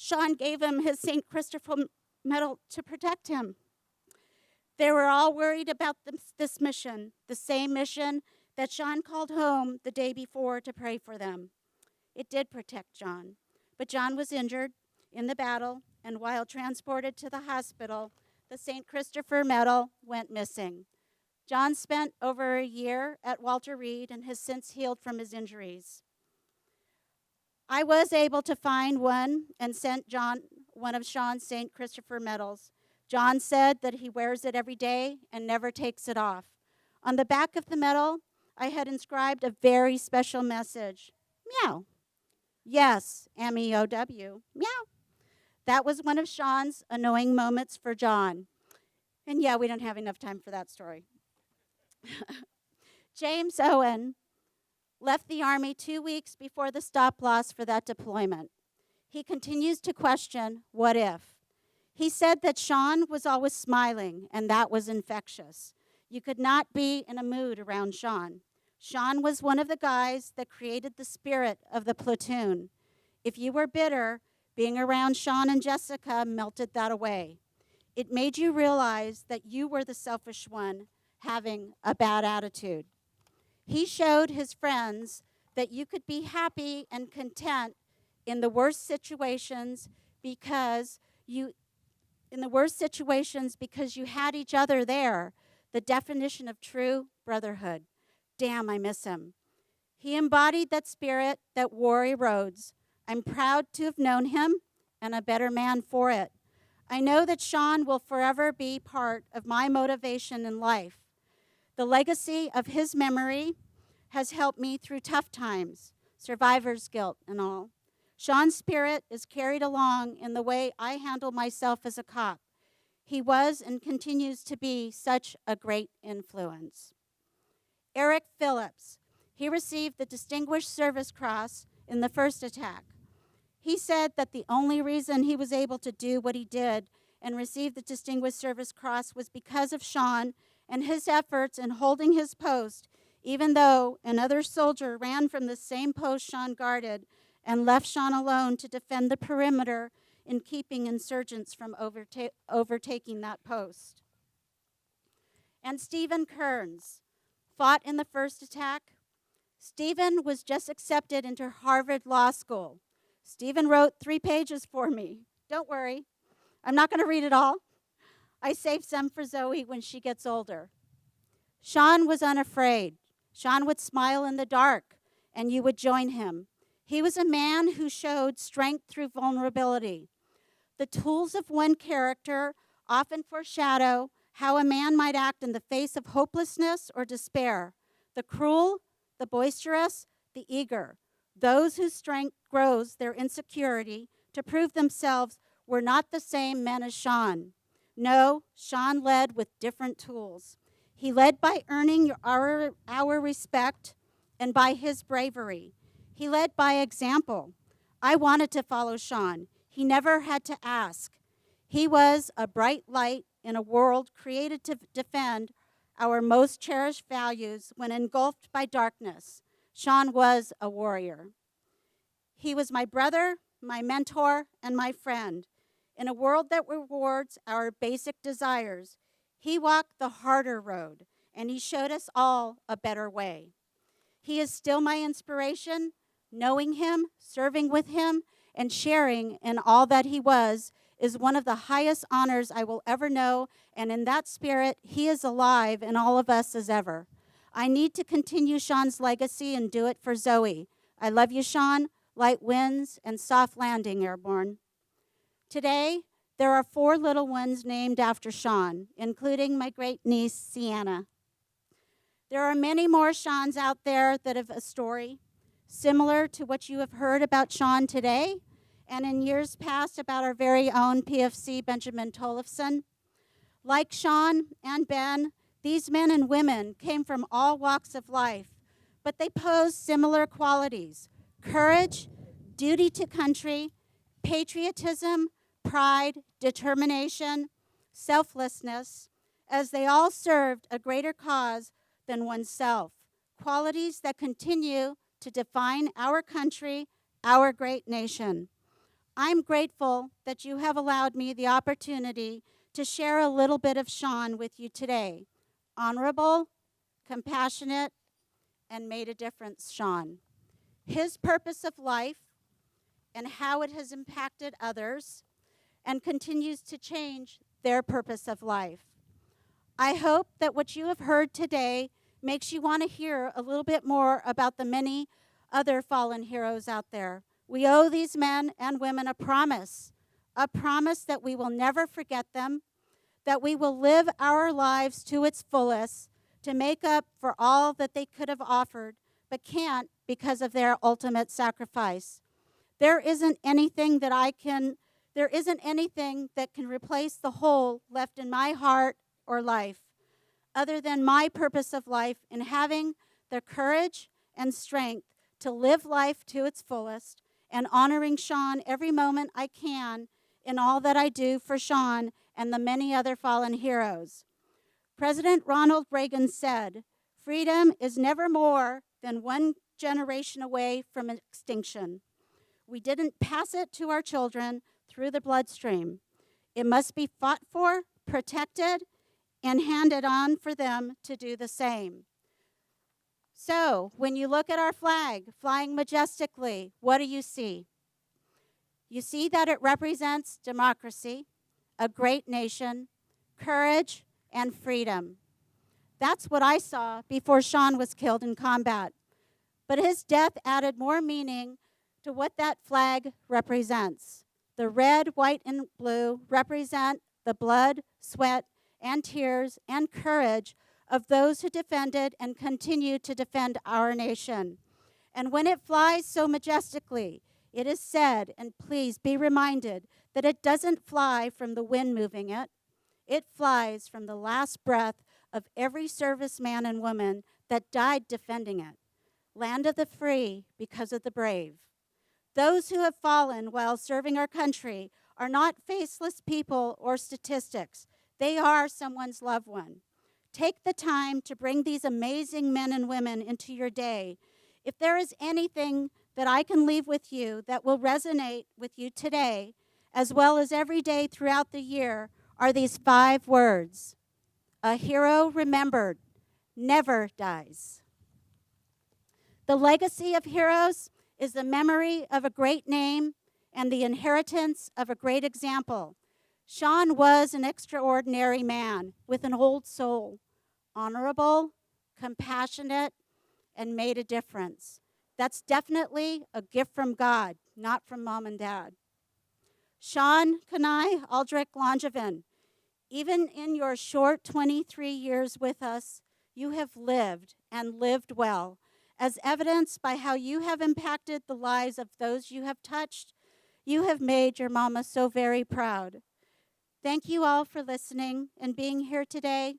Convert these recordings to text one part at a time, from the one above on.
Sean gave him his St. Christopher medal to protect him. They were all worried about this mission, the same mission that Sean called home the day before to pray for them. It did protect John, but John was injured in the battle, and while transported to the hospital, the St. Christopher medal went missing. John spent over a year at Walter Reed and has since healed from his injuries. I was able to find one and sent John one of Sean's St. Christopher medals. John said that he wears it every day and never takes it off. On the back of the medal, I had inscribed a very special message. Meow. Yes, M-E-O-W. Meow. That was one of Sean's annoying moments for John. And yeah, we don't have enough time for that story. James Owen left the Army 2 weeks before the stop-loss for that deployment. He continues to question, what if? He said that Sean was always smiling, and that was infectious. You could not be in a mood around Sean. Sean was one of the guys that created the spirit of the platoon. If you were bitter, being around Sean and Jessica melted that away. It made you realize that you were the selfish one having a bad attitude. He showed his friends that you could be happy and content in the worst situations because you had each other there, the definition of true brotherhood. Damn, I miss him. He embodied that spirit that wore roads. I'm proud to have known him and a better man for it. I know that Sean will forever be part of my motivation in life. The legacy of his memory has helped me through tough times, survivor's guilt and all. Sean's spirit is carried along in the way I handle myself as a cop. He was and continues to be such a great influence. Eric Phillips. He received the Distinguished Service Cross in the first attack. He said that the only reason he was able to do what he did and receive the Distinguished Service Cross was because of Sean and his efforts in holding his post, even though another soldier ran from the same post Sean guarded and left Sean alone to defend the perimeter in keeping insurgents from overtaking that post. And Stephen Kearns fought in the first attack. Stephen was just accepted into Harvard Law School. Stephen wrote 3 pages for me. Don't worry, I'm not going to read it all. I saved some for Zoe when she gets older. Sean was unafraid. Sean would smile in the dark, and you would join him. He was a man who showed strength through vulnerability. The tools of one character often foreshadow how a man might act in the face of hopelessness or despair. The cruel, the boisterous, the eager. Those whose strength grows their insecurity to prove themselves were not the same men as Sean. No, Sean led with different tools. He led by earning our respect and by his bravery. He led by example. I wanted to follow Sean. He never had to ask. He was a bright light in a world created to defend our most cherished values when engulfed by darkness. Sean was a warrior. He was my brother, my mentor, and my friend. In a world that rewards our basic desires, he walked the harder road, and he showed us all a better way. He is still my inspiration. Knowing him, serving with him, and sharing in all that he was is one of the highest honors I will ever know, and in that spirit, he is alive in all of us as ever. I need to continue Sean's legacy and do it for Zoe. I love you, Sean. Light winds and soft landing, Airborne. Today, there are 4 little ones named after Sean, including my great-niece, Sienna. There are many more Seans out there that have a story similar to what you have heard about Sean today, and in years past about our very own PFC Benjamin Tollefson. Like Sean and Ben, these men and women came from all walks of life, but they pose similar qualities: courage, duty to country, patriotism, pride, determination, selflessness, as they all served a greater cause than oneself, qualities that continue to define our country, our great nation. I'm grateful that you have allowed me the opportunity to share a little bit of Sean with you today. Honorable, compassionate, and made a difference, Sean. His purpose of life and how it has impacted others and continues to change their purpose of life. I hope that what you have heard today makes you want to hear a little bit more about the many other fallen heroes out there. We owe these men and women a promise that we will never forget them, that we will live our lives to its fullest to make up for all that they could have offered, but can't because of their ultimate sacrifice. There isn't anything that can replace the hole left in my heart or life, other than my purpose of life in having the courage and strength to live life to its fullest and honoring Sean every moment I can in all that I do for Sean and the many other fallen heroes. President Ronald Reagan said, "Freedom is never more than one generation away from extinction. We didn't pass it to our children through the bloodstream. It must be fought for, protected, and handed on for them to do the same." So, when you look at our flag flying majestically, what do you see? You see that it represents democracy, a great nation, courage, and freedom. That's what I saw before Sean was killed in combat. But his death added more meaning to what that flag represents. The red, white, and blue represent the blood, sweat, and tears and courage of those who defended and continue to defend our nation. And when it flies so majestically, it is said, and please be reminded, that it doesn't fly from the wind moving it. It flies from the last breath of every serviceman and woman that died defending it. Land of the free because of the brave. Those who have fallen while serving our country are not faceless people or statistics. They are someone's loved one. Take the time to bring these amazing men and women into your day. If there is anything that I can leave with you that will resonate with you today, as well as every day throughout the year, are these 5 words. A hero remembered never dies. The legacy of heroes is the memory of a great name and the inheritance of a great example. Sean was an extraordinary man with an old soul, honorable, compassionate, and made a difference. That's definitely a gift from God, not from mom and dad. Sean Kanai Aldrich Langevin, even in your short 23 years with us, you have lived and lived well, as evidenced by how you have impacted the lives of those you have touched. You have made your mama so very proud. Thank you all for listening and being here today.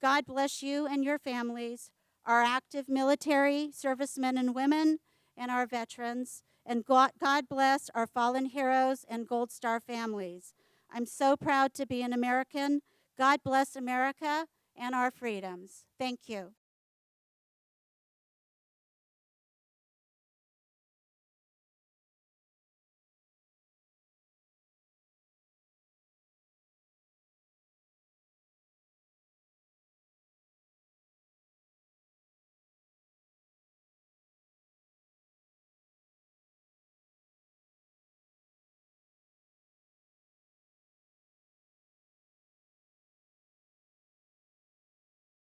God bless you and your families, our active military servicemen and women, and our veterans. And God bless our fallen heroes and Gold Star families. I'm so proud to be an American. God bless America and our freedoms. Thank you.